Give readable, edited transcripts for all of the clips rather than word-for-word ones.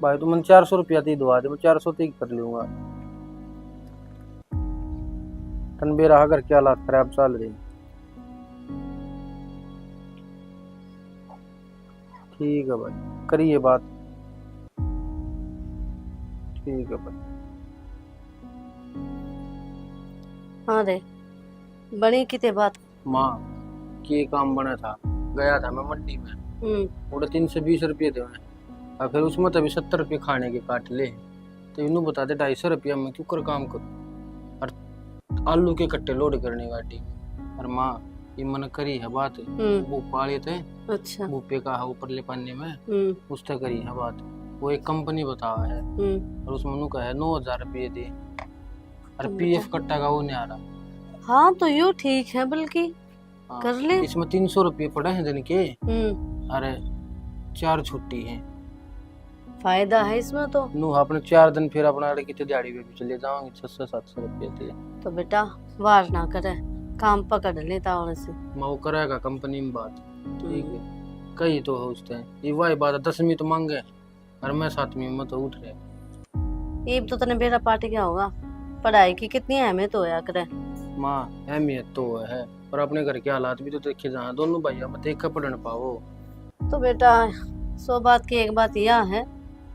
भाई तू मन 400 रुपया ती दवा दे, मैं 400 ती कर लूंगा। तन बेरा घर के हालात खराब चल रहे। ठीक है भाई, करिए बात। ठीक है भाई। हाँ रे, बनी किते बात। माँ की काम बना था, गया था मैं मंडी में, उड़े 320 रुपये थे और फिर उसमें तभी 70 रुपये खाने के काट ले। तो इन्हों बता दे 250 रुपया मैं क्यों कर काम करूँ, और आलू के कट्टे लोड करने गाड़ी में। और माँ ये मन करी है बात, वो पाले थे। अच्छा। भूपे का है ऊपर ले पाने में, उससे करी है बात। वो एक कंपनी बतावा है और उसमें उन्होंने कहा है 9,000 रुपये दे, और पीएफ कट्टा का वो नहीं आ रहा। हाँ तो यो ठीक है, बल्कि कर ले। इसमें 300 रुपये पड़े हैं दिन के, अरे 4 छुट्टी है। फायदा है इसमें तो। नू अपने 4 दिन फिर अपना कितने दिहाड़ी पे भी चले जाओगे, 600-700 रुपये थे। तो बेटा वार ना करे, काम पकड़ लेता और से मैं वो करेगा कंपनी में बात। ठीक है, कही तो होते हैं ये वही बात है, 10वीं तो मांगे और मैं 7वीं में तो उठ रहे। ये तो तने बेरा पार्टी क्या होगा, पढ़ाई की कितनी अहमियत होया करे। माँ अहमियत तो है, पर अपने घर के हालात भी तो देखे जाए, दोनों भाइयों में देख पढ़ न पाओ। तो बेटा 100 बात की एक बात यह है,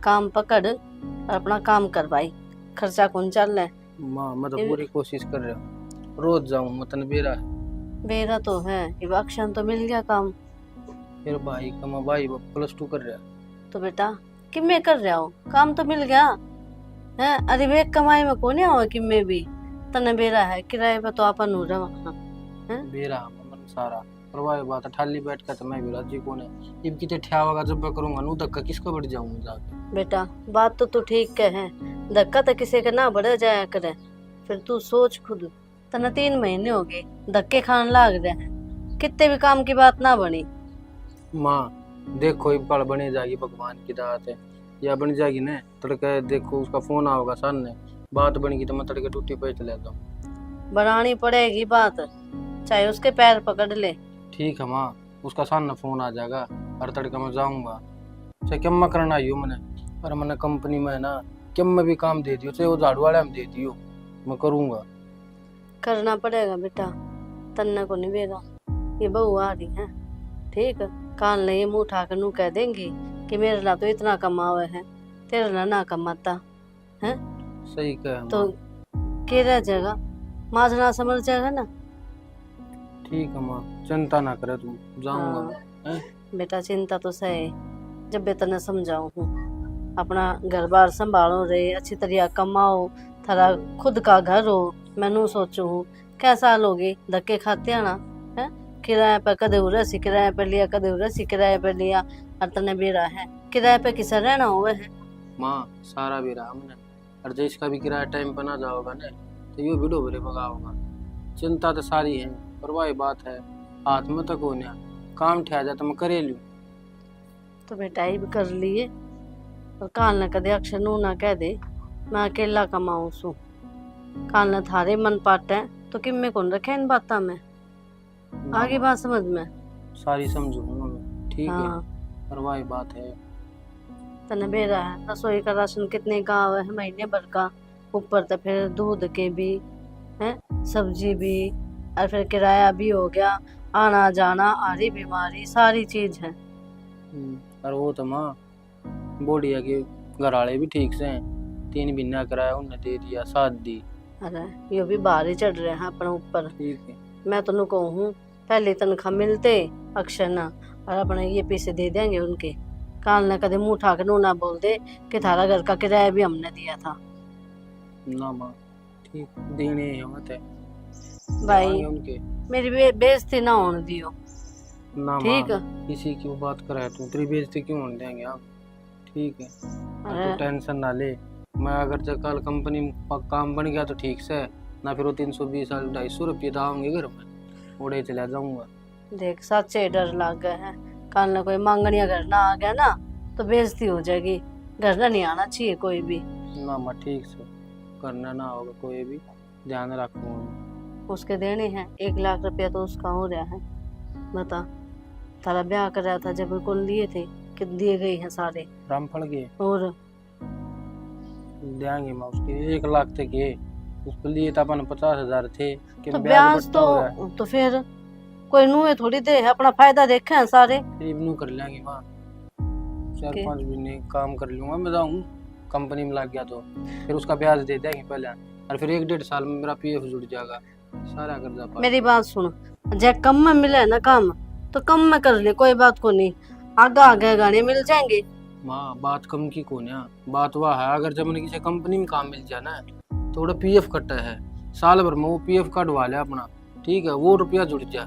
काम पकड़ और अपना काम कर भाई, खर्चा कौन चल रहा है। माँ मैं तो पूरी कोशिश कर रहा हूँ, रोज जाऊँ मतन बेरा है। बेरा तो है, इवाक्शन तो मिल गया काम। फिर भाई का भाई +2 कर रहा है। तो बेटा किम्मे कर रहा हो, काम तो मिल गया है। अरे वे कमाई में कौन आओ किम्मे भी, तने बेरा है किराए पे तो अपन हो रहा है। बेरा मन सारा परवाह बात ठाली बैठ कर, तो मैं भी राजी कौन है इब किते ठ्यावागा जब मैं करूंगा नू धक्का किसका बढ़ जाऊंगा जाके। बेटा बात तो तू ठीक कहे, धक्का तो किसी का ना बढ़ जाया करे। फिर तू सोच खुद, तना 3 महीने हो गए धक्के खान लाग रहे हैं, कितने भी काम की बात ना बनी। माँ देखो ये पल बने जाएगी, भगवान की दात है, या बन जाएगी ना तड़के। देखो उसका फोन आओगा सामने, बात बनेगी तो मैं तड़के टूटी पे चले जाऊँ। बनानी पड़ेगी बात, चाहे उसके पैर पकड़ ले। ठीक है माँ, उसका सामने फोन आ जाएगा और तड़के मैं जाऊंगा। चाहे क्या मैं करना आई हूँ मैंने, पर मैंने कंपनी में है ना क्या मैं भी काम दे दियो, चाहे वो झाड़ू वाले में दे दियो, मैं करूँगा। करना पड़ेगा बेटा, तन्ना को नहीं बेगा। ये बहू आ रही है, ठीक है, काल ने ये मुंह उठा कर नू कह देंगी कि मेरे ला तो इतना कमावे है, तेरे ला ना कमाता है। सही कह तो के रह जाएगा, माजना समझ जाएगा ना। ठीक है माँ, चिंता ना करे तू, जाऊंगा मैं। बेटा चिंता तो सही, जब बे तने समझाऊं हूँ, अपना घर बार संभालो रे, अच्छी तरह कमाओ, थारा खुद का घर हो। मैनू सोचू हूँ कैसा लोगी धक्के खाते हैं ना, है किराए पे कदे उरसी किराए पे लिया, कदे उरसी किराए पे लिया, और तने बेरा है किराए पे किसे रहना हुआ है। माँ सारा भी रहा हमने, और जिसका का भी किराया टाइम पर ना जाओगा ना तो यो वीडियो भरे भगाओगा। चिंता तो सारी है, पर वही बात है हाथ में तक होने काम ठहर जाए तो मैं करे लूँ। तो बेटा ही भी कर लिए, और काल न कदे अक्षर नू ना कह दे मैं अकेला कमाऊं सू। काल न थारे मन पाटे तो किम्मे कौन रखे इन बाता में, आगे बात समझ में सारी समझूंगा मैं, ठीक है, पर वही बात है। तने बेरा है, रसोई का राशन कितने का आवे है महीने भर का, ऊपर तो फिर दूध के भी है, सब्जी भी, और फिर किराया भी हो गया, आना जाना, आरी बीमारी, सारी चीज है। और वो तो माँ बोलिया कि घर वाले भी ठीक से हैं, 3 महीना किराया उन्हें दे दिया, 7 दी। अरे ये भी बाहर ही चढ़ रहे हैं अपने ऊपर। ठीक है, मैं तो कहूँ पहले तनख्वाह मिलते अक्षर ना, और अपने ये पैसे दे देंगे उनके, काल न कदे मुंह उठा कर ना बोल दे कि थारा घर का किराया भी हमने दिया था। ना माँ ठीक देने हिम्मत है भाई उनके, मेरी बेइज्जती ना होने दियो, ना ठीक है। किसी की वो बात करे तू, तेरी बेइज्जती क्यों होने देंगे आप। ठीक है, तू टेंशन ना ले, मैं अगर जब कल कंपनी में काम बन गया तो ठीक से, ना फिर वो 320 और 250 रुपये दाओगे घर में, उड़े चला जाऊंगा। देख सच्चे डर लग गए हैं, कल न कोई मांगनिया घर ना आ गया ना तो बेइज्जती हो जाएगी, घर ना नहीं आना चाहिए कोई भी। ना मैं ठीक से करना ना होगा, कोई भी ध्यान रखूंगा। उसके देने हैं 1 लाख रुपया तो उसका हो रहा है, बता तारा ब्याह कर रहा था जब कौन लिए थे कि दिए गए हैं सारे, रामफल के और देंगे मैं उसके 1 लाख तक ये, उसके लिए तो अपन 50,000 थे कि तो ब्याज ब्याज बढ़ता हो रहा है। तो फिर कोई नुए थोड़ी दे, अपना फायदा देखे हैं सारे। फिर यूं कर लेंगे माँ, के? 4-5 महीने काम कर लूंगा मैं, जाऊँ कंपनी में लग गया तो फिर उसका ब्याज दे देंगे पहले, और फिर 1-1.5 साल में मेरा पीएफ जुड़ जाएगा, सारा कर्जा पार। मेरी बात सुन, जब कम में मिले ना काम तो कम में कर ले, कोई बात को नहीं, आगे आगे गाने मिल जाएंगे। माँ बात कम की कौन है, बात वह है अगर जब मैंने किसी कंपनी में काम मिल जाए ना तो थोड़ा पीएफ कटा है, साल भर में वो पीएफ कटवा ले अपना, ठीक है, वो रुपया जुड़ जाए।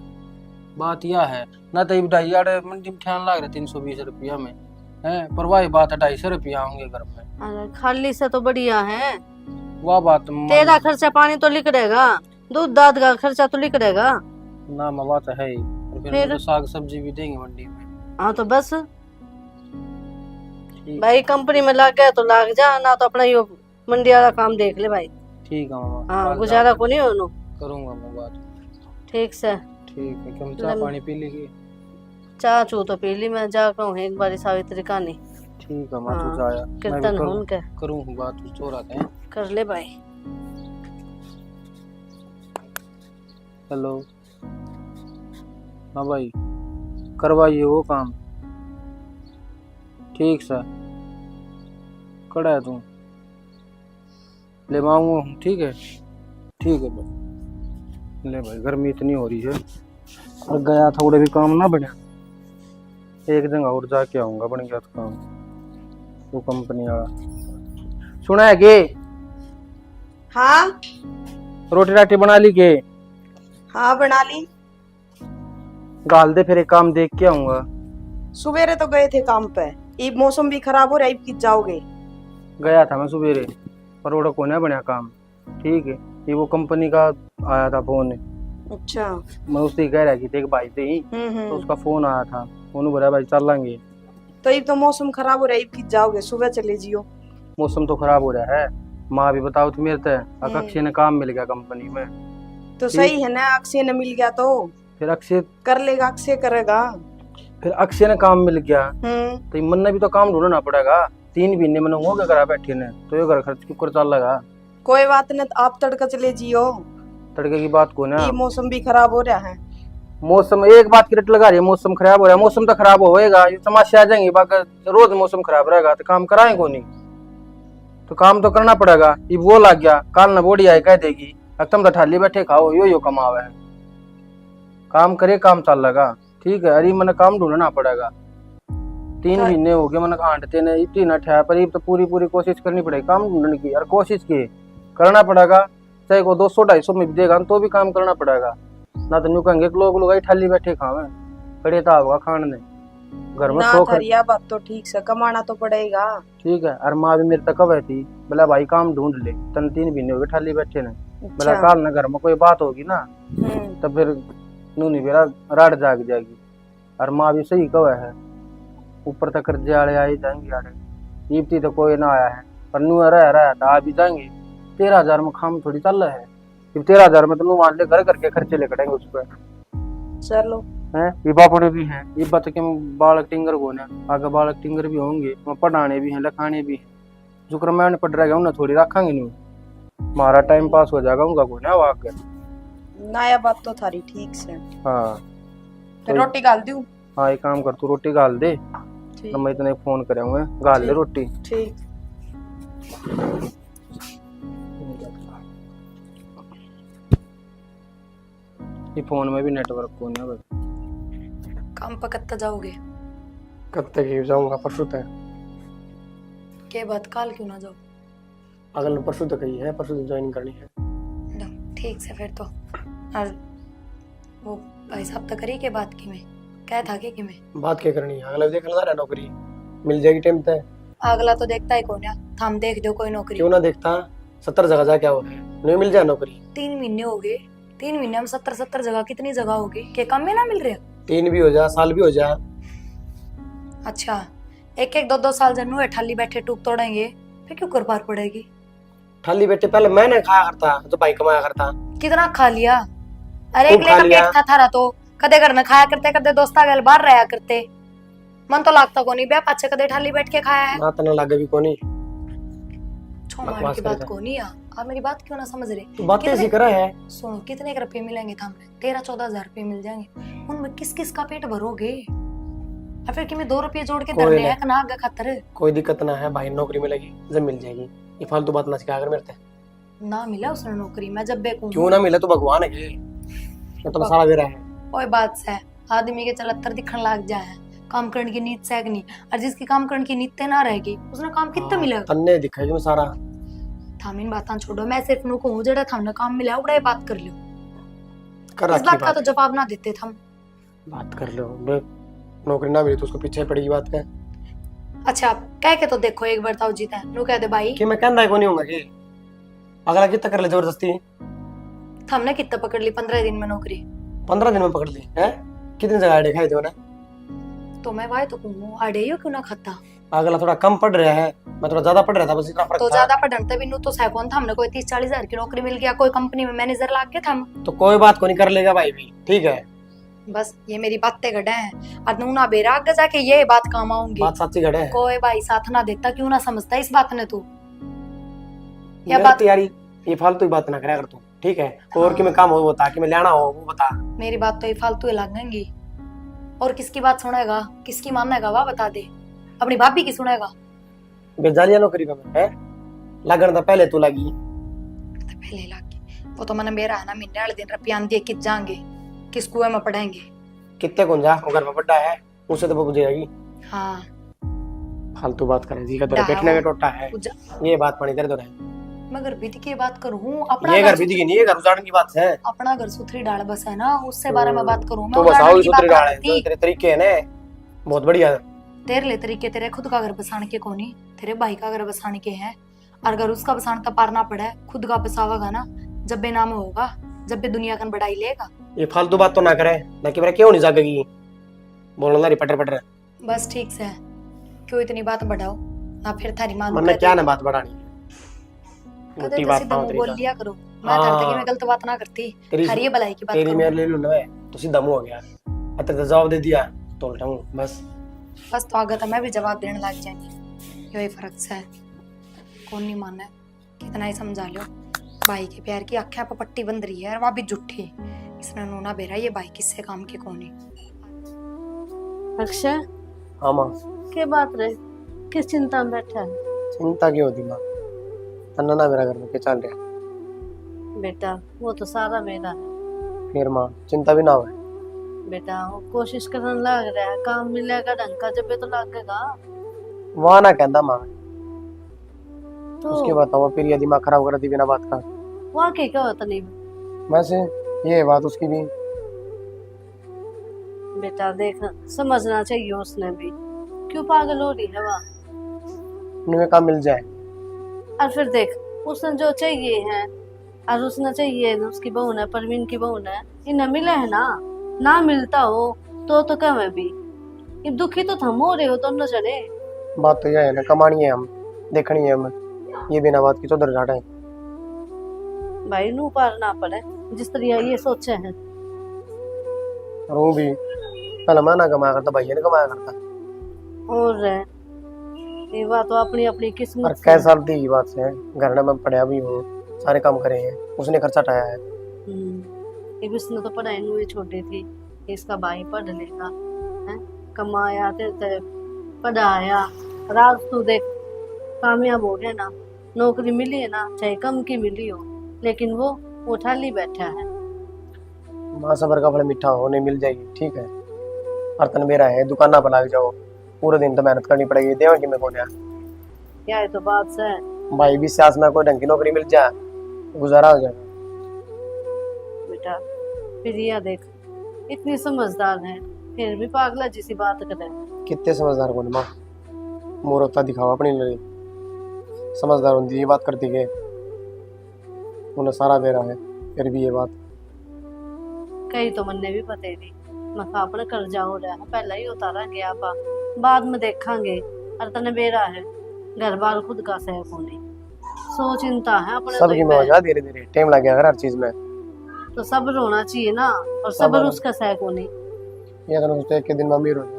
बात यह है ना, तो ढाई मंडी में ठहन लग रहा 320 रुपया में है, पर वही बात है 250 रुपया होंगे घर में। अरे खाली से तो बढ़िया है, वह बात तेरा खर्चा पानी तो लिख रहेगा, दूध दाद का खर्चा तो लिख रहेगा ना, माँ बात है ही, और फिर फिर? तो साग सब्जी भी देंगे मंडी में। हाँ तो बस ठीक, भाई, कंपनी में लग गया तो लग जा, ना तो अपना यो मंडी वाला काम देख ले भाई। ठीक है मामा, हाँ कल गुजारा को नहीं होनो। करूंगा मैं बात। ठीक से ठीक है, तुम चाय पानी पी लीजिए। चाह चू तो पी ली, मैं जा कहूँ एक बारी सावित्री कहानी। ठीक है माँ, हाँ, तू जाया, कीर्तन होन के करूँ बात, चोर आते हैं। कर ले भाई। हेलो, हाँ भाई, करवाइए वो काम, ठीक सर, कड़ा है तू, ले आऊँगा, ठीक है भाई। ले भाई, गर्मी इतनी हो रही है, और गया था उड़े भी काम ना बने, एक जगह और जाके आऊँगा, बन गया था काम वो कंपनी वाला। सुना है के? हाँ रोटी राटी बना ली के? हाँ बना ली। गाल दे, फिर एक काम देख के आऊँगा। सवेरे तो गए थे काम पे, अब मौसम भी खराब हो रहा है, अब किस जाओगे? गया था मैं सवेरे, पर वो को नहीं बनया काम, ठीक है, ये वो कंपनी का आया था फोन, अच्छा। मैं उससे कह रहा कि देख भाई थे ही, तो उसका फोन आया था, उन्होंने बोला भाई चल लेंगे। तो अब तो मौसम खराब हो रहा है, अब किस जाओगे? सुबह चले जियो। मौसम तो खराब हो रहा है माँ, भी बताओ तो मेरे तो अक्षय ने काम मिल गया कंपनी में। तो सही है ना, अक्षय ने मिल गया तो फिर अक्षय कर लेगा, अक्षय करेगा। फिर अक्षय ने काम मिल गया तो मन ने भी तो काम ढूंढना पड़ेगा, 3 महीने मैंने हो गया करा बैठे ने, तो ये घर खर्च क्यों कर चल लगा। कोई बात नहीं, आप तड़का चले जियो, तड़के की बात को ना, ये मौसम भी खराब हो रहा है। मौसम एक बात की रट लगा रही है, मौसम खराब हो रहा है, मौसम तो खराब होएगा, ये समस्या आ जाएंगी, बाकी रोज मौसम खराब रहेगा तो काम कराए को नहीं, तो काम तो करना पड़ेगा। ये वो लग गया काल न बोड़ी आई कह देगी तुम तो ठाली बैठे खाओ, यो कमावे है, काम करे काम चल लगा, ठीक है। अरे मैंने काम ढूंढना पड़ेगा, 3 महीने हो गए मैंने आंटते ने, इतनी न ठा पर तो पूरी कोशिश करनी पड़ेगी काम ढूंढने की, और कोशिश की करना पड़ेगा, चाहे को 200-250 में भी देगा तो भी काम करना पड़ेगा, ना तो न्यू कहेंगे लोग ठाली बैठे खावे, कड़े तो होगा खाने घर में ना थरिया बात तो ठीक से, कमाना तो पड़ेगा, ठीक है। और माँ भी मेरे तक कब थी, बोला भाई काम ढूंढ ले, 3 महीने हो गए ठाली बैठे ने, बोला काल ना घर में कोई बात होगी ना तो फिर नूनी मेरा राड जाग जाएगी। और माँ भी सही कवे है, ऊपर तक कर्जे आड़े आए जाएंगे, आड़े ईपती तो कोई ना आया है, पर नू रहा था आ भी जाएंगे। 13,000 में काम थोड़ी चल रहा है, 13,000 में तो नू मान ले घर करके खर्चे ले कटेंगे उस पर, चलो है ये बापड़े भी हैं, ये बात के बालक टिंगर को ना आगे बालक टिंगर भी होंगे, पढ़ाने भी हैं लिखाने भी हैं, जो क्रम पढ़ रहेगा उन्हें थोड़ी रखेंगे नहीं, हमारा टाइम पास हो जाएगा उनका को ना वाक। नया बात तो थारी ठीक से। हाँ तो रोटी गाल दूं? हाँ एक काम कर, तू रोटी गाल दे, तो मैं इतने फोन करेंगे, गाल ले रोटी। ठीक। ये फोन में भी नेटवर्क को नहीं है, काम पर कत्ता जाओगे? कब तक ही जाऊंगा, परसों तक। के बात काल क्यों ना जाओ? अगले परसों तक ही है, परसों तक ज्वाइनिंग करनी है। ठीक से फिर तो। और वो भाई साहब तो करी के बात की में क्या था कि में बात क्या करनी है, अगला देख ला नौकरी मिल जाएगी टाइम तक। अगला तो देखता ही कौन है, थाम देख दो कोई नौकरी। क्यों ना देखता, 70 जगह जा क्या हो नहीं मिल जाए नौकरी। 3 महीने हो गए, 3 महीने में 70 जगह, कितनी जगह होगी के काम में ना मिल रहे? 3 भी हो जा, साल भी हो जा। अच्छा, 1-1 2-2 साल जनू ठाली बैठे टूक तोड़ेंगे, फिर क्यों कर पार पड़ेगी? ठाली बैठे पहले मैंने खाया करता, तो भाई कमाया करता। कितना खा लिया? अरे एक खा लेकर लिया। पेट था थारा तो कदे घर में खाया करते, कदे दोस्ता गल बाहर रहा करते, मन तो लागता को नहीं ब्याह पाछे कदे ठाली बैठ के खाया है। ना तना लागे भी कोनी। छो मार बकवास की कर बात रहा को नहीं आप मेरी बात क्यों ना समझ रहे? तू बातें कितने- ऐसी करा है। सुनो, कितने के रुपए मिलेंगे था हमें? 13-14 हजार रुपए मिल जाएंगे। उनमें किस किस का पेट भरोगे? और फिर कि मैं 2 रुपये जोड़ के कोई धरने नहीं। हैं ना आगे खातर। कोई दिक्कत ना है भाई, नौकरी मिलेगी जब मिल जाएगी। ये फालतू बात ना सिखा कर मेरे से। ना मिला उसने नौकरी, मैं जब बेकूं क्यों ना मिले, तो भगवान है ये तो सारा मेरा है। कोई बात से आदमी के चलत्तर दिखने लग जाए, काम करने की नीत से नहीं। और जिसकी काम करने की नीत ना रहेगी उसने काम कितना मिलेगा? तन्ने दिखाई मैं सारा। थाम इन बातां छोड़ो, मैं सिर्फ नु कहूं जेड़ा थामने काम मिला उड़ा बात कर लियो। कर इस रखी बात का बात तो जवाब ना देते थम। बात कर लो। नौकरी ना मिली तो उसको पीछे पड़ेगी बात का। अच्छा कह के तो देखो एक बार ताऊ जीता है नु कह दे भाई कि मैं कहना को नहीं होगा कि अगला कितना कर ले जबरदस्ती। हमने कितना पकड़ ली 15 दिन में नौकरी? 15 दिन में पकड़ ली है। कितनी जगह आड़े खाए थे ना। तो मैं भाई तो कहूं आड़े ही क्यों ना खाता? अगला थोड़ा कम पढ़ रहा है, मैं थोड़ा ज्यादा पढ़ रहा था, बस इतना फर्क तो था। ज्यादा पढ़ते भी नु तो सैकौन था हमने कोई 30-40 हजार की नौकरी मिल गया, कोई कंपनी में मैनेजर लाग गया था। तो कोई बात को नहीं कर लेगा भाई भी, ठीक है। बस ये मेरी बातें गड़ा है और नू ना बेरा आगे जाके ये बात काम आऊंगी। बात सच्ची घड़े है। कोई भाई साथ ना देता क्यों ना समझता इस बात ने तू? या मेरी बात तैयारी ये फालतू की बात ना करे अगर तू, ठीक है। और कि मैं काम हो वो बता, कि मैं लेना हो वो बता। मेरी बात तो ये फालतू ही लगेंगी। और किसकी बात सुनेगा, किसकी मानेगा वाह बता दे। अपनी भाभी की सुनेगा? बेजालिया नौकरी पे मैं है लगन तो पहले तू लगी। तो पहले लगी वो तो मैंने मेरा है ना महीने वाले दिन रुपया दिए किस जाएंगे, किस कुएं में पढ़ेंगे। कितने गुंजा वो घर में बड्डा है, उससे तो वो बुझेगी। हाँ फालतू बात करे जी का तेरे डाहो। बैठने में टोटा है। पूजा- ये बात पानी तेरे तो है। मगर विधि की बात करूँ अपना ये घर घर विधि की नहीं, ये घर उजाड़ने की बात है। अपना घर सुथरी डाल बस है ना, उससे बारे में बात करूँ मैं। तू उजाड़ने बसाओ की सूत्री बात डाल ना है करती। जो तेरे तरीके है ना बहुत बढ़िया। तेरे ले तरीके तेरे खुद का घर बसाने के कोनी, तेरे भाई का घर बसाने के हैं। और अगर उसका बसाने का पारना पड़े खुद का बसावागा ना, जब बे नाम होगा, जब बे दुनिया का बढ़ाई लेगा। ये फालतू बात तो ना करे ना कि मेरा क्यों नहीं जागेगी बोलना ना पटर पटर। बस ठीक से क्यों इतनी बात बढ़ाओ ना, फिर थारी मां मन क्या ना बात बढ़ानी कदे मोटी तो बात सीधा पाओ मुंह तेरी बोल का। लिया करो। मैं करते कि मैं गलत बात ना करती, तेरी हरी भलाई की बात तेरी करूं। मेरे ले लूं ना तो सीधा मुंह हो गया। अतर तो जवाब दे दिया तो उल्टा हूं बस। बस तो आगे तो मैं भी जवाब देने लग जाएंगी। यही फर्क से है, कौन नहीं माना है, कितना ही समझा लो। भाई के प्यार की आँखें पर पट्टी बंद रही है और वह भी झूठी। इसने नूना बेरा ये भाई किससे काम के कौन है। अक्षय हाँ माँ के बात रहे, किस चिंता में बैठा है? चिंता क्यों होती माँ, तन्ना ना मेरा घर में क्या चल रहा। बेटा वो तो सारा मेरा है। फिर माँ चिंता भी ना हो। बेटा वो कोशिश करने लग रहा है, काम मिलेगा ढंग का जब तो लगेगा। वहाँ ना कहता माँ, तो उसके बताओ फिर ये दिमाग खराब कर दी बिना बात का। वहाँ के क्या होता नहीं। वैसे ये बात उसकी भी। बेटा देख समझना चाहिए उसने भी, क्यों पागल हो रही है वहाँ। उन्हें काम मिल जाए। और फिर देख उसने जो चाहिए है और उसने चाहिए उसकी बहू है, परवीन की बहू है, इन्हें मिले है ना मिलता हो तो क्या मैं भी ये दुखी तो थम हो रहे हो दोनों जने। बात तो यह है ना, कमानी है हम, देखनी है हमें, ये बिना बात की तो दर जाटा है। भाई नू पार ना पड़े जिस तरह ये सोचे हैं। और वो भी पहले मैं ना कमाया करता, भाई ने कमाया करता। और ये बात तो अपनी अपनी और किस्मत से कैसा दी की बात है, घर में पढ़ा भी हूँ, सारे काम करे हैं, उसने खर्चा उठाया है। ये भी उसने तो पढ़ाई हुई छोटी थी, इसका भाई पढ़ लेगा है, कमाया ते पढ़ाया, राज तू देख कामयाब हो गया ना, नौकरी मिली है ना, चाहे कम की मिली हो, लेकिन वो उठा ली बैठा है। माँ सबर का फल मीठा हो, नहीं मिल जाएगी, ठीक है। और तन मेरा है, दुकाना पर लग जाओ, पूरे दिन तो मेहनत करनी पड़ेगी, देवा कि मैं कौन है। क्या है तो बात से भाई भी सास में कोई ढंग की नौकरी मिल जाए गुजारा हो जाएगा। बेटा, फिर यह देख इतनी समझदार है फिर भी पागला जैसी बात करे। कितने समझदार कौन माँ, मूर्खता दिखावा अपनी लड़ी, समझदार होती ये बात करती के उन्हें सारा दे रहा है, फिर भी ये बात। कई तो मन्ने भी पते थी मखा अपने कर्जा हो रहा है, पहला ही उतारा गया पा, बाद में देखांगे। और तने बेरा है घर बार खुद का सह होने, सो चिंता है अपने सबकी में हो जा, धीरे धीरे टाइम लग गया अगर हर चीज में। तो सब्र होना चाहिए ना, और सब्र उसका सह होने। ये तो सोचते एक दिन में अमीर हो जाए।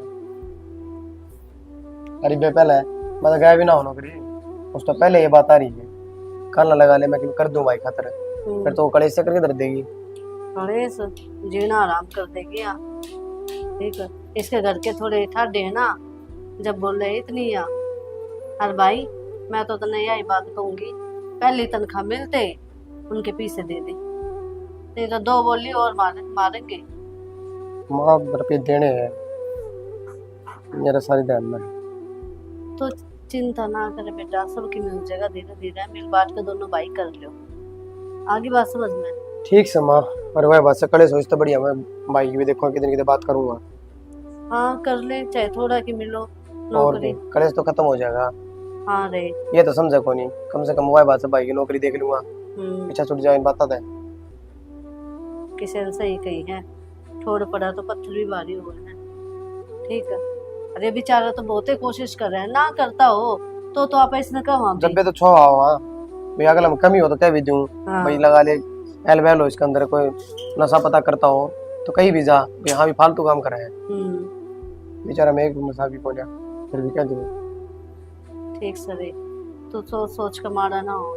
अरे बे पहले मैं तो गया भी ना हो नौकरी, उस तो पहले ये बात आ रही है कान लगा ले, मैं कर दूं भाई खातर, फिर तो वो कलेश से करके दर देगी। गणेश जीना आराम कर देगी यहाँ, ठीक है। इसके घर के थोड़े ठाडे है ना, जब बोल रहे इतनी या अरे भाई मैं तो तने यही बात कहूंगी, पहली तनख्वाह मिलते उनके पीछे दे दे, नहीं तो दो बोली और मारेंगे। माँ रुपये देने हैं मेरा सारी ध्यान में। तो चिंता ना करे बेटा, सबकी मिल जाएगा धीरे धीरे, मिल बांट के दोनों भाई कर लो, आगे बात समझ में। ठीक से माँ, और वह बात से कले सोचते बढ़िया, मैं भाई की भी देखो कितनी कितनी बात करूंगा। हाँ कर ले, चाहे थोड़ा की मिलो और नौकरी। कलेश तो खत्म हो जाएगा। हाँ रे। ये तो समझे को नहीं, कम से कम वह बात से भाई की नौकरी देख लूंगा, पीछा छूट जाए इन बात है। किसी ने सही कही है, छोड़ पड़ा तो पत्थर भी भारी हो गए हैं, ठीक है। अरे बेचारा तो बहुत ही कोशिश कर रहे हैं, ना करता हो तो आप इसने कहा जब भी तो छो आओ भाई, अगला में कमी हो तो क्या भी दूं भाई, लगा ले एल वेल हो इसके अंदर, कोई नशा पता करता हो तो कहीं भी जा, यहाँ भी फालतू काम कर रहे हैं। बेचारा मैं एक नशा भी पहुंचा, फिर भी क्या दूं। ठीक सरे, तो सोच सोच कर मारा ना हो,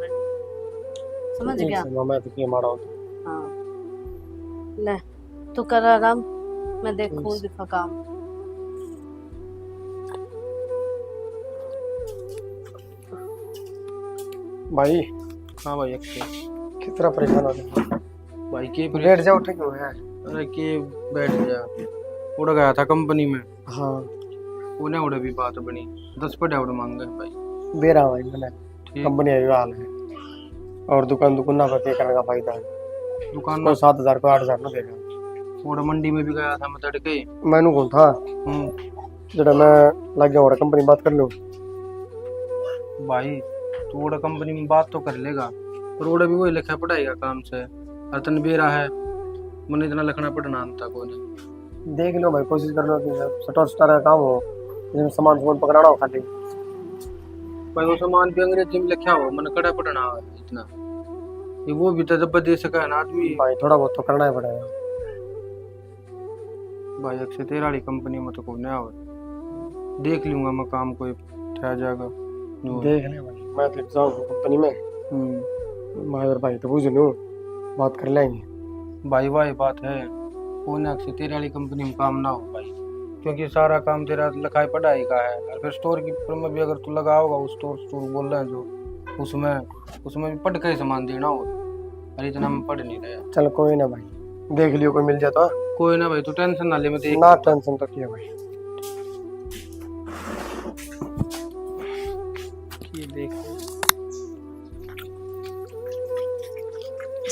समझ गया। मैं तो क्या मारा हूं। हाँ ले तू कर आराम, मैं देखूं दिखा काम। भाई हाँ भाई अक्षय, कितना परेशान हो गया भाई के बैठ जाओ, ठीक है। अरे के बैठ गया, उड़ गया था कंपनी में। हाँ उन्हें उड़े भी बात बनी, 10 पे डाउट मांग गए भाई। दे रहा भाई मैंने, ठीक। कंपनी का हाल है, और दुकान दुकाना पर पे करने का फायदा है। दुकान को 7,000 को 8,000 ना देगा। उड़ा मंडी में भी गया था मैं तड़के। मैनू कौन था जरा मैं लग गया और कंपनी बात कर लो। भाई तू उड़ा कंपनी में बात तो कर लेगा, पर उड़ा भी वही लिखा पढ़ाई का काम से अतन बेरा है, मैंने इतना लिखना पढ़ना आता को नहीं। देख लो भाई, कोशिश कर लो कि सटर स्टार का काम हो, जिसमें सामान पकड़ाना हो खाली। भाई वो सामान भी अंग्रेजी में लिखा हो, मैंने कड़ा पढ़ना इतना, ये वो भी तो जब दे सका है ना आदमी। भाई थोड़ा बहुत तो करना ही पड़ेगा। भाई अक्षय तेरा वाली कंपनी में तो कोई नया हो, देख लूंगा मैं काम, कोई ठहर जाएगा। देख ले भाई, मैं तो जाऊँ कंपनी में, मगर भाई तो बुझ लो, बात कर लेंगे। भाई भाई बात है, कौन अक्षय तेरे वाली कंपनी में काम ना हो भाई, क्योंकि सारा काम तेरा लिखाई पढ़ाई का है। और फिर स्टोर की में भी अगर तू लगा होगा, उस स्टोर बोल रहे हैं जो, उसमें भी पढ़ के सामान देना हो, अरे इतना मैं पढ़ नहीं रहा। चल कोई ना भाई, देख लियो कोई मिल जाता। कोई ना भाई, तू टेंशन ना ले, मैं देख ना टेंशन तो किया भाई। ये देख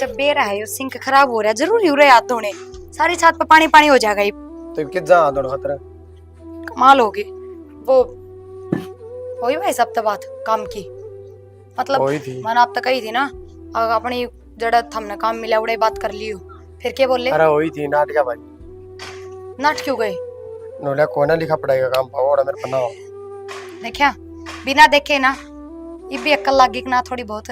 जब बेर है सिंक खराब हो रहा है, जरूरी हो रहा है हाथ धोने, सारी छत पे पानी पानी हो जाएगा। ये तो कित जा दोनों खतरा कमाल होगी। वो वही भाई सब तो बात काम की, मतलब वही थी। मैंने आप तक कही थी ना, अपनी जड़ा हमने काम मिला उड़े बात कर लियो, फिर क्या बोले? अरे वही थी नाटका भाई। नाट क्यों गए? नोला कोना लिखा पड़ेगा काम पाओड़ा मेरे पन्ना। देखा बिना देखे ना ये भी अक्ल लागी ना थोड़ी बहुत,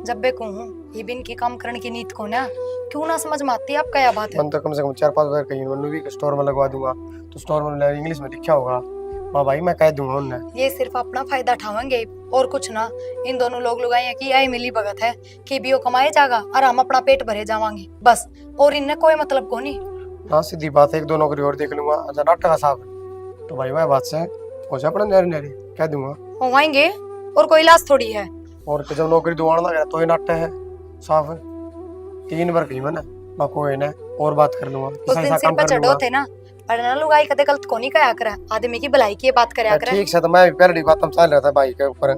जब बे कहूं ये बिन की काम करने की नीत को ना क्यों ना समझ में आती है। आप क्या बात है? मन तो कम से कम 4-5 बार कहीं मनु भी स्टोर में लगवा दूंगा, तो स्टोर में इंग्लिश में लिखा होगा, हां भाई मैं कह दूंगा उन्हें। ये सिर्फ अपना फायदा उठावेंगे और कुछ ना। इन दोनों लोग लगाए कि आई मिली भगत है कि भी वो कमाए जाएगा और हम अपना पेट भरे जावांगे बस, और इनने कोई मतलब को नहीं ना। सीधी बात है, 1-2 नौकरी और देख लूंगा। अच्छा नाटक साहब तो भाई मैं बात से हो जा अपना नारी नारी कह दूंगा, वो आएंगे और कोई इलाज थोड़ी है। और जब नौकरी दुआन लगा तो ये नाटक है साफ 3 बार कही मैंने बाको है ना, और बात कर लूंगा। उस दिन सिर पे चढ़ो थे ना, पर ना लुगाई कदे गलत को नहीं कहा करे, आदमी की भलाई की बात करे करे। ठीक से तो मैं पहले बात हम चल रहा था भाई के ऊपर,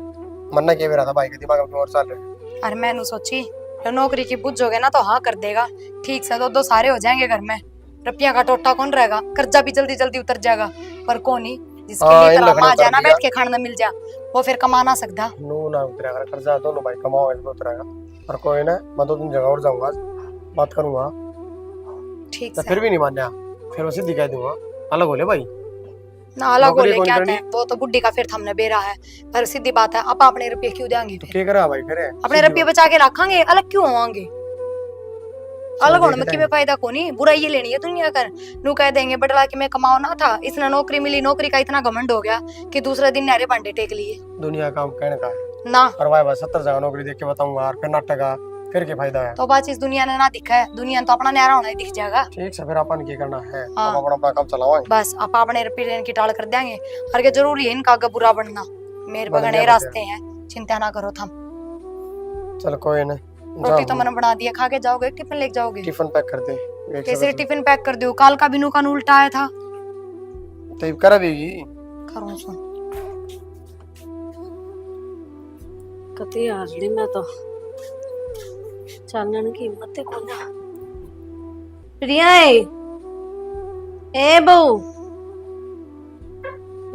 मन्ना के रहा था भाई के दिमाग में और चल रहा। अरे मैंने सोची नौकरी की बुझोगे ना तो हाँ कर देगा, ठीक से दो सारे हो जाएंगे घर में, रुपया का टोटा कौन रहेगा, कर्जा भी जल्दी जल्दी उतर जाएगा। पर कौन ही जिसके लिए तरह आ जाना बैठ के खाना मिल जा, वो फिर कमा ना सकता। नो ना उतरेगा कर्जा, दोनों भाई कमाओ इसमें उतरेगा। पर कोई ना, मैं 2-3 जगह और जाऊंगा, बात करूंगा। ठीक तो से फिर भी नहीं मान जा, फिर मैं सीधी कह दूंगा अलग हो ले भाई ना, अलग बोले नौकरी क्या कौन है वो तो बुड्ढी का फिर हमने बेरा है। पर सीधी बात है, आप अपने रुपये क्यों देंगे? तो क्या करा भाई, करे अपने रुपये बचा के रखेंगे, अलग क्यों होंगे? अलग होने में किमें फायदा कोनी, बुराई ये लेनी है दुनिया कर। नू कह देंगे बटला कि मैं कमाओ ना था, इसने नौकरी मिली, नौकरी का इतना घमंड हो गया कि दूसरे दिन नारे भांडे टेक लिए दुनिया काम कहने का है। ना। और भाई 70 जगह नौकरी देख के बताऊंगा और फिर नाटक का फिर क्या फायदा है। तो बात इस दुनिया ने ना दिखा है, दुनिया ने तो अपना न्यारा होना ही दिख जाएगा। ठीक से फिर अपन की करना है, हाँ। अब अपना काम चलाओ। बस आप अपने पेरेंट की टाल कर देंगे और क्या जरूरी है इनका आगे बुरा बनना। मेरे बन बगने गया रास्ते हैं, चिंता ना करो थम। चल कोई नहीं, रोटी तो मैंने बना दिया, खा के जाओगे टिफिन लेके जाओगे? टिफिन पैक कर दे। कैसे टिफिन पैक कर दो? काल का बिनू का उल्टा आया था। तो करा देगी करूं सुन कती हारली मैं तो चालन की हिम्मत है कोना। प्रिया ए बहू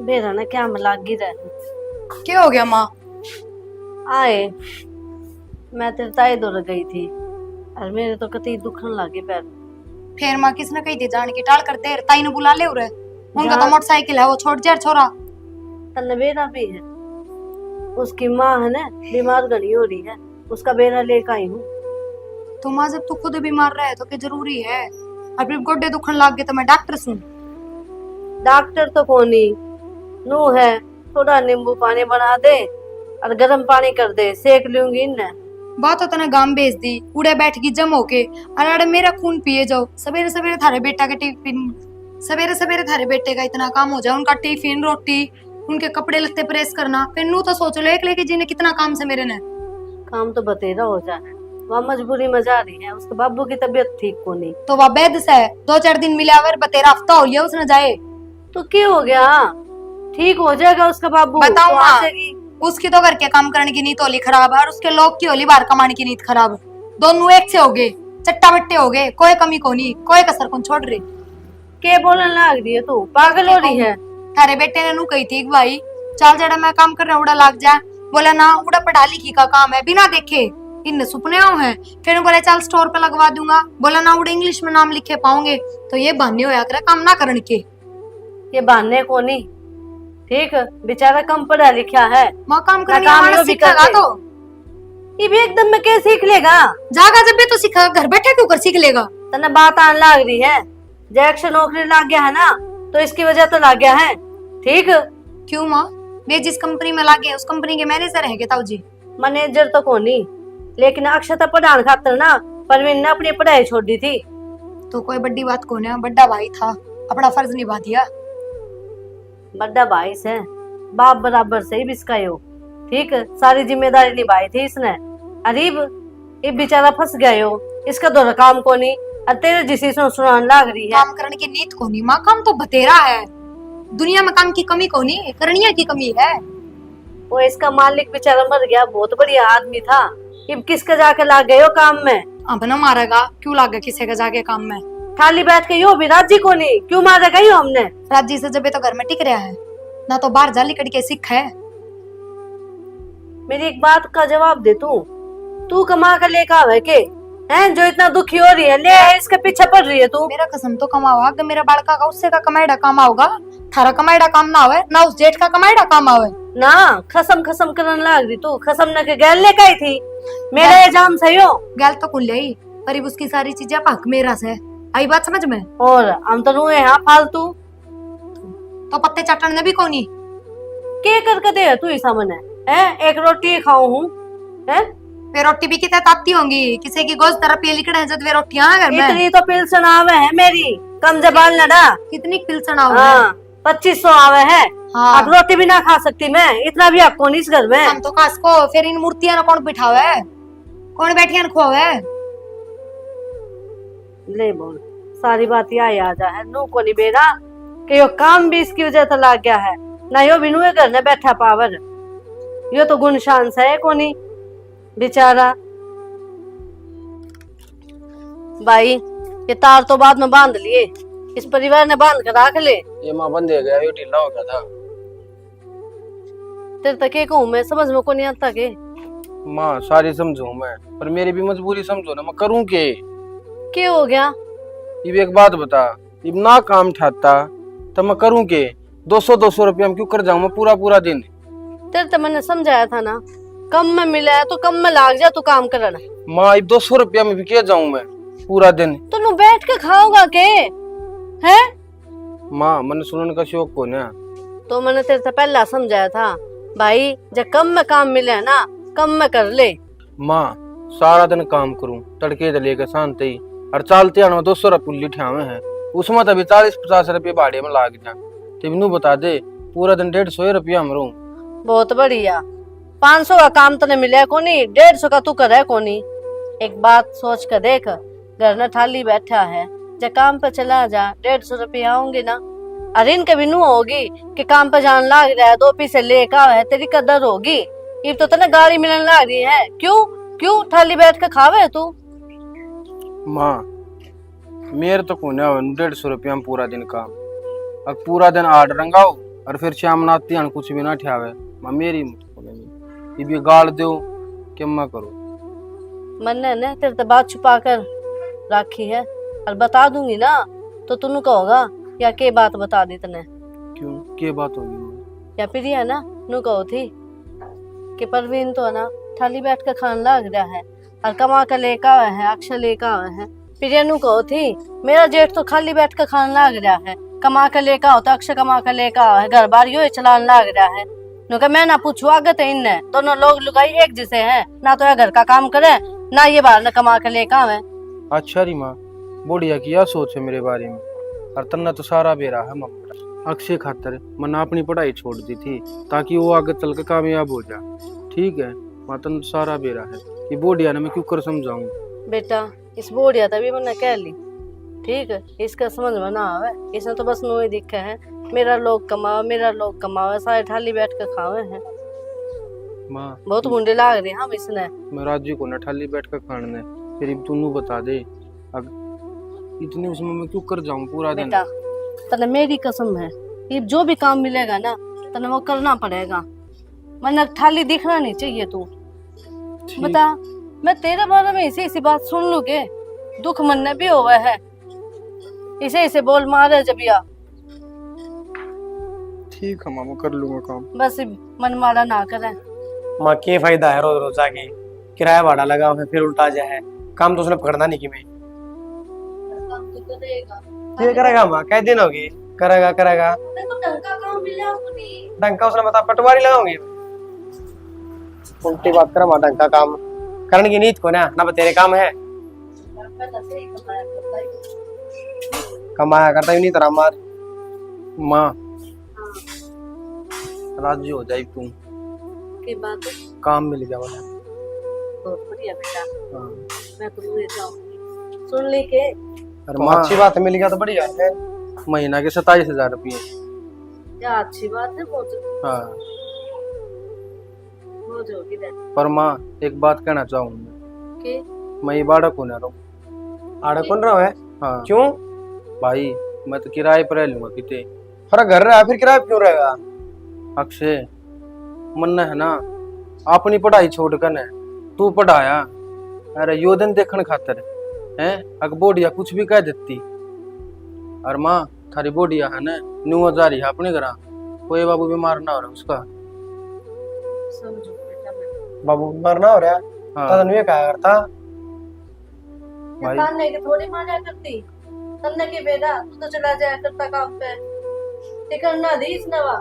बेरा ना क्या में लागी रहे। क्या हो गया माँ? आए मैं तेरे ताई दौड़ गई थी और मेरे तो कती दुखन लागे पैर। फिर माँ किसने कही थी जान की टाल कर दे, ताई ने बुला ले उरे। उनका तो जान- मोटरसाइकिल है, वो छोड़ जा छोरा। तन्ने बेरा भी है, उसकी माँ है ना बीमार घनी हो रही है, उसका बेरा लेकर आई हूँ। तो माँ जब तू खुद बीमार रहे तो क्या जरूरी है? अब फिर गोड्डे दुखन लाग गए तो मैं डॉक्टर सुन। डॉक्टर तो कोनी नू है, थोड़ा नींबू पानी बना दे और गर्म पानी कर दे, सेक लूंगी इन्हें। बात तो तने गांव भेज दी, उड़े बैठ गई जम होके। अरे मेरा खून पिए जाओ, सवेरे सवेरे थारे बेटा के टिफिन, सवेरे सवेरे थारे बेटे का इतना काम हो जाए, उनका टिफिन रोटी, उनके कपड़े लत्ते प्रेस करना। फिर नू तो सोच लो एक लेके जी ने कितना काम से मेरे ने। काम तो बतेरा हो जाए, वह मजबूरी में जा रही है, उसके बाबू की तबीयत ठीक को नहीं। तो वह बैद से 2-4 दिन मिला वर बतेरा हफ्ता हो गया उसने जाए। तो क्या हो गया, ठीक हो जाएगा उसका बाबू। बताओ तो माँ। आसेगी। उसकी तो घर के काम करने की नीत होली खराब है और उसके लोग की होली बाहर कमाने की नीत खराब। दोनों एक से हो गए, चट्टा बट्टे हो गए, कोई कमी को नहीं, कोई कसर कौन छोड़ रही। के बोलने लग रही है तू, पागल हो रही है। थारे बेटे ने नू कही थी कि भाई चल जड़ा मैं काम कर रहा उड़ा लाग जा। बोला ना उड़ा पढ़ा लिखी का काम है, बिना देखे इन सुपने आओ है। फिर बोले चल स्टोर पे लगवा दूंगा। बोला ना उड़ा इंग्लिश में नाम लिखे पाओगे। तो ये बहाने होया करे काम ना करने के। ये बहाने को नहीं, ठीक बेचारा कम पढ़ा लिखा है, माँ काम करने काम वाला यो भी सीखेगा करते। तो ये भी एकदम में क्या सीख लेगा। जागा जब भी तो सीखा, घर बैठे क्यों कर सीख लेगा। तना बात आने लग रही है, जैक्शन नौकरी लग गया है ना, तो इसकी वजह तो लग गया है। ठीक क्यों माँ? वे जिस कंपनी में लागे उस कंपनी के मैनेजर है ताऊ जी। मैनेजर तो कोनी, लेकिन अक्षता पढ़ाने खातर ना परवीन ने अपनी पढ़ाई छोड़ दी थी। तो कोई बड़ी बात कौन है, बड़ा भाई था, अपना फर्ज निभा दिया। बड़ा भाई से बाप बराबर से ही बिस्कायो, ठीक सारी जिम्मेदारी निभाई थी इसने। अरीब ये बेचारा फंस गया हो, इसका दौरा काम को नहीं और तेरे जिसी सुनाने लग रही है। काम करने की नीत को नहीं माँ, काम तो बतेरा है। दुनिया में काम की कमी को नहीं, करनिया की कमी है। वो इसका मालिक बेचारा मर गया, बहुत बढ़िया आदमी था, अब किसका जाके लग गए हो काम में। अब ना मारेगा क्यों लागे किसी का जाके काम में। खाली बैठ के यो भी राजी को नहीं, क्यों मारेगा यो हमने। राजी से जब ये तो घर में टिक रहा है ना, तो बाहर जाली कट के सीख है। मेरी एक बात का जवाब दे तू कमा कर लेकर आवे के हैं, जो इतना दुखी हो रही है ले इसके पीछे पड़ रही है तू। मेरा कसम तो कमावा, अगर मेरा बालका का उससे का कमाईडा काम आओगा, थारा कमाईडा काम ना आवे ना, उस जेठ का कमाईडा काम आवे ना। खसम खसम करने लग रही तू, खसम न के गैल लेकर आई थी, मेरा एग्जाम सही हो गैल तो कुल ही पर उसकी सारी चीजें पक मेरा से आई बात समझ में। और हम तो नुए यहाँ फालतू तो पत्ते चाटन ने भी कोनी के करके दे तू ही सामने है, एक रोटी खाऊं हूँ है। वे रोटी भी कितने ताती होंगी, किसी की गोश्त तरफ ये लिखना है जब वे रोटियां घर में। इतनी तो पिल्सन आवे है मेरी, कम जबान लड़ा। कितनी पिलसन आओ हाँ 2500 आवे है। हाँ। अब रोटी भी ना खा सकती मैं, इतना भी आपको नहीं इस घर में। हम तो खास को फिर इन मूर्तियां ना कौन बिठावे, कौन बैठियां खोवे। ले बोल सारी बात यहाँ आ जा है नू को नहीं बेरा कि यो काम भी इसकी वजह से लग गया है ना, यो भी नुए घर में बैठा पावर, यो तो गुण शान से है कोनी बेचारा। भाई ये तार तो बाद में बांध लिए, इस परिवार ने बांध कर रख ले। ये माँ बंद हो गया, ये ढीला हो गया था। तेरे तक एक हूँ मैं, समझ में को नहीं आता के। माँ सारी समझू मैं, पर मेरी भी मजबूरी समझो ना, मैं करूँ के हो गया। ये एक बात बता, अब ना काम ठाता तो मैं करूँ के 200 रुपया में क्यों कर जाऊँ मैं पूरा दिन। तेरे तो मैंने समझाया था ना, कम में मिला है तो कम में लाग जा तू काम करना। माँ अब 200 रुपया में भी क्या जाऊँ मैं। पूरा दिन। तू बैठ के खाओगा के है? माँ मन सुनने का शौक को ना। तो मैंने तेरे से पहला समझाया था भाई, जब कम में काम मिले ना कम में कर ले। माँ सारा दिन काम करूं तड़के से लेकर शांति ही, और चालते आने में 200 रुपये पुल्ली ठियावे हैं, उसमें तभी 40-50 रुपये भाड़े में लाग जा। तेनू बता दे पूरा दिन 150 रुपया हम रहूं। बहुत बढ़िया। 500 का काम तने मिले को नहीं, 150 का तू करे को नहीं। एक बात सोच कर देख, घर में थाली बैठा है, जब काम पे चला जा 150 रुपया आऊंगे ना। अरे इनके भी नू होगी कि काम पे जान लाग रहा है, 2 पैसे लेकर है, तेरी कदर होगी। ये तो तने गाड़ी मिलने लग रही है, क्यों क्यों थाली बैठ के खावे तू? माँ मेरे तो को ना 150 रुपया में पूरा दिन काम, अब पूरा दिन आड़ रंगाओ और फिर शाम नाती आन कुछ भी ना ठियावे। माँ मेरी ये भी गाड़ दो क्या मैं करूँ? मैंने ने तेरे से बात छुपा कर रखी है, और बता दूंगी ना तो तू कहोगा या के बात बता दी तने। क्यों क्या बात होगी माँ? या फिर है ना नू कहो थी कि परवीन तो है ना थाली बैठ कर खान लग रहा है और कमा कर लेकर आया है, अक्षय लेकर आया है। फिर ये नू कहो थी मेरा जेठ तो खाली बैठ कर खान लग रहा है, कमा कर लेकर आओ तो अक्षय कमा कर लेकर आया है, घर बार यो चलान लग रहा है। नू कहा मैं ना पूछू आगत है इनने, दोनों लोग लुगाई एक जैसे हैं, ना तो ये घर का काम करे ना ये बाहर न कमा कर लेकर आवे। अच्छा री माँ बढ़िया किया सोच है मेरे बारे में, और तन्ना तो सारा बेरा है मम्मी। अक्षय खातर मैंने अपनी पढ़ाई छोड़ दी थी ताकि वो आगे चल के कामयाब हो जाए। ठीक है माँ तन सारा बेरा है, ये बोडिया ने मैं क्यों कर समझाऊं? बेटा इस बोडिया तभी मैंने कह ली, ठीक है इसका समझ में ना आवे, इसने तो बस नोई दिखे है मेरा लोग कमावे मेरा लोग कमावे, सारे थाली बैठ कर खावे हैं। माँ बहुत मुंडे लाग रहे हम इसने। मैं राजू को न ठाली बैठ कर खाने, फिर तू बता दे अब इतने उसमें मैं क्यों कर जाऊं पूरा दिन? बेटा तने मेरी कसम है, ये जो भी काम मिलेगा ना तने वो करना पड़ेगा, वरना थाली दिखना नहीं चाहिए तू। बता मैं तेरे बारे में इसी बात सुन लू के दुख मन में भी हुआ है, इसे बोल मारे जब या। ठीक है मामा कर लूंगा काम। बस मन मारा ना करे। माँ के फायदा है रोज रोज आके किराया भाड़ा लगा है फिर उल्टा जाए, काम तो उसने पकड़ना नहीं कि मैं ये करेगा। माँ कह दिन होगी करेगा करेगा डंका उसने बता पटवारी लगाऊंगी। उल्टी बात करा माँ, डंका काम करने की नीत को ना तेरे काम है, कमाया करता ही नहीं तेरा मार। माँ राजी हो जाए तू, की बात काम मिल गया वाला। बहुत बढ़िया बेटा, मैं तो ये चाहूंगी सुन ले के। अरे माँ अच्छी बात मिल गया तो बढ़िया है। महीना के 27,000 रुपये। क्या अच्छी बात है बहुत। हाँ बहुत होगी दे। पर माँ एक बात कहना चाहूंगा कि मैं ये बाड़ा को ना रहूं। आड़े कौन रहा है? हाँ क्यों? भाई मैं तो किराए पर रह लूंगा किते। हरा घर रहा फिर किराया क्यों रहेगा? अक्षय मन है ना अपनी पढ़ाई छोड़ कर न तू पढ़ाया, अरे यो दिन देखने खातर है अग बोडिया कुछ भी कह देती। और माँ थारी बोडिया है ना 9,000 ही अपने घर, कोई बाबू बीमार ना हो रहा उसका। समझो बेटा मैं बाबू बीमार ना हो रहा? हाँ तने क्या करता भाई कान लेके थोड़ी मारा करती, तन्ने के बेटा तू तो चला जाया करता काम पे, ते करना दी इस नवा।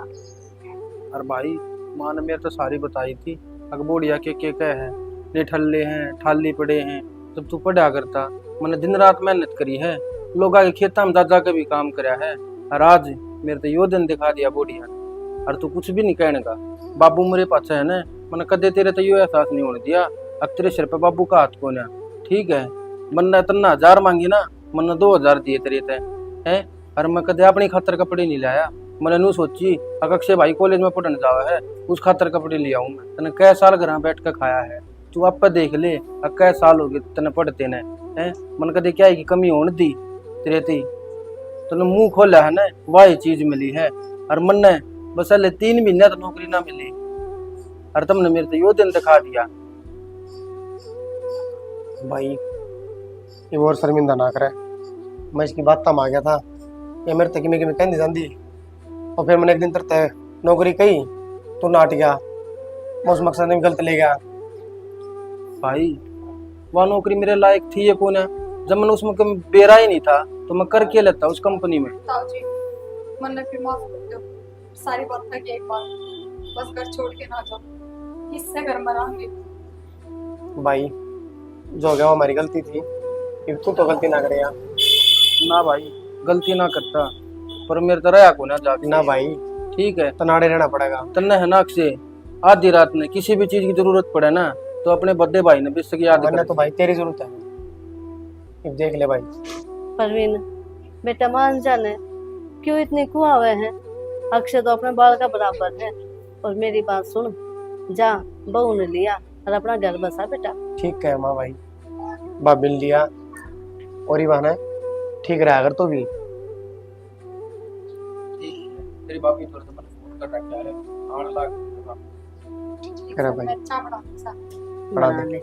और भाई माँ ने मेरे तो सारी बताई थी अग बोडिया के कह है ने ठल्ले हैं ठाली पड़े हैं, जब तू पढ़ा करता मैंने दिन रात मेहनत करी है, लोग आगे खेता में जा के भी काम कराया है, और आज मेरे तो यो दिन दिखा दिया बोडिया। और तू कुछ भी नहीं कहने का, बाबू मेरे पास है ना, मैंने कदे तेरे तो यो एहसास नहीं होने दिया अब तेरे सिर पे बाबू का हाथ कौन है। ठीक है मन्ना तन्ना 1000 मांगी ना, मन्ना 2000 दिए तेरे ते है, और मैं कदे अपनी खातर कपड़े नहीं लाया। मैंने नू सोची अक्षय भाई कॉलेज में पढ़ने जावा है उस खातर कपड़े लिया हूँ मैं। तने कै साल घर बैठ कर खाया है, तू अब पे देख ले कै साल हो गए तने पढ़ते ने है। मन कदे क्या है की कमी होने दी तेरे ती, तने मुंह खोला है ना वही चीज मिली है। और मन ने बस 3 महीने तो नौकरी ना मिली, और तुमने मेरे तो यो दिन दिखा दिया। भाई ये और शर्मिंदा ना करे, मैं इसकी बात तम आ गया था ये मेरे तक में कहनी जाती, और फिर मैंने एक दिन तरते नौकरी कही तू नाट गया, मैं उस मकसद में गलत ले गया। भाई वह नौकरी मेरे लायक थी ये कौन है, जब मैंने उसमें कभी बेरा ही नहीं था तो मैं कर के लेता उस कंपनी में। ताऊ जी मन फिर माफ कर दो, सारी बात था कि एक बार बस घर छोड़ के ना जाओ, किससे घर मरांगे। भाई जो हो गया वो हमारी गलती थी, अब तू तो गलती ना करे यार। ना भाई गलती ना करता, पर मेरे तो रहा को ना जाके। ना भाई ठीक है, तनाड़े रहना पड़ेगा। तन्ने है नाक से आधी रात में किसी भी चीज की जरूरत पड़े ना तो अपने बद्दे भाई ने बेशक याद वरना कर। तो भाई तेरी जरूरत है, अब देख ले भाई। परवीन बेटा मान जाने क्यों इतने कुआवे हैं, अक्षय तो अपने बाल का बराबर है। और मेरी बात सुन, जा बहू ने लिया और अपना घर बसा बेटा। ठीक है माँ भाई, बाप मिल लिया और ही बहाना है, ठीक रहा अगर तो भी। तेरी बापी थोड़ा सा मन फोन कर रहा है 8 लाख करा भाई। अच्छा बड़ा सा पढ़ा बना दे। ले।